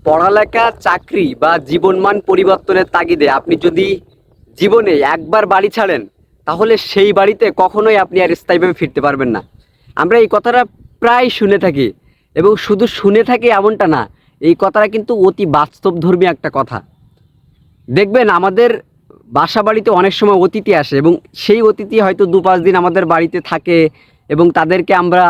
পড়ালেখা, চাকরি বা জীবনমান পরিবর্তনের তাগিদে আপনি যদি জীবনে একবার বাড়ি ছাড়েন, তাহলে সেই বাড়িতে কখনোই আপনি আর স্থায়ীভাবে ফিরতে পারবেন না। আমরা এই কথাটা প্রায় শুনে থাকি, এবং শুধু শুনে থাকি এমনটা না, এই কথাটা কিন্তু অতি বাস্তবধর্মী একটা কথা। দেখবেন আমাদের বাসা বাড়িতে অনেক সময় অতিথি আসে, এবং সেই অতিথি হয়তো 2-5 দিন আমাদের বাড়িতে থাকে, এবং তাদেরকে আমরা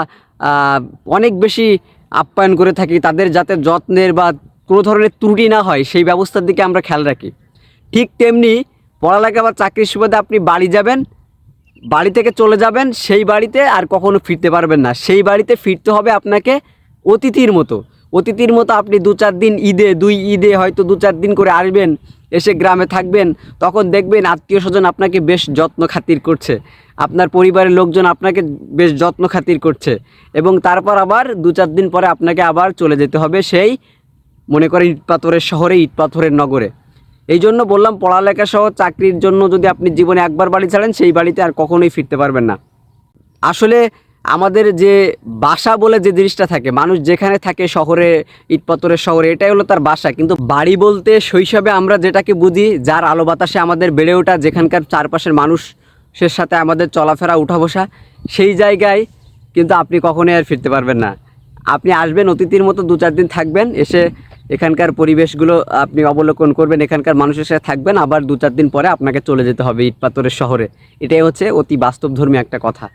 অনেক বেশি আপ্যায়ন করে থাকি। তাদের যাতে যত্নের বা কোনো ধরনের ত্রুটি না হয় সেই ব্যবস্থার দিকে আমরা খেয়াল রাখি। ঠিক তেমনি পড়ালেখা বা চাকরির সুবাদে আপনি বাড়ি যাবেন, বাড়ি থেকে চলে যাবেন, সেই বাড়িতে আর কখনো ফিরতে পারবেন না। সেই বাড়িতে ফিরতে হবে আপনাকে অতিথির মতো। অতিথির মতো আপনি 2-4 দিন ঈদে, 2 ঈদে হয়তো 2-4 দিন করে আসবেন, এসে গ্রামে থাকবেন। তখন দেখবেন আত্মীয় স্বজন আপনাকে বেশ যত্ন খাতির করছে, আপনার পরিবারের লোকজন আপনাকে বেশ যত্ন খাতির করছে, এবং তারপর আবার 2-4 দিন পরে আপনাকে আবার চলে যেতে হবে সেই, মনে করেন, ইট পাথরের শহরে, ইট পাথরের নগরে। এই জন্য বললাম, পড়ালেখা সহ চাকরির জন্য যদি আপনি জীবনে একবার বাড়ি ছাড়েন, সেই বাড়িতে আর কখনোই ফিরতে পারবেন না। আসলে আমাদের যে বাসা বলে যে জিনিসটা থাকে, মানুষ যেখানে থাকে শহরে, ইট পাথরের শহরে, এটাই হলো তার বাসা। কিন্তু বাড়ি বলতে শৈশবে আমরা যেটাকে বুঝি, যার আলো বাতাসে আমাদের বেড়ে ওঠা, যেখানকার চারপাশের মানুষের সাথে আমাদের চলাফেরা, উঠা বসা, সেই জায়গায় কিন্তু আপনি কখনোই আর ফিরতে পারবেন না। আপনি আসবেন অতিথির মতো, 2-4 দিন থাকবেন, এসে এখানকার পরিবেশগুলো আপনি অবলোকন করবেন, এখানকার মানুষের সাথে থাকবেন, আবার 2-4 দিন পরে আপনাকে চলে যেতে হবে ইট পাথরের শহরে। এটাই হচ্ছে অতি বাস্তবধর্মী একটা কথা।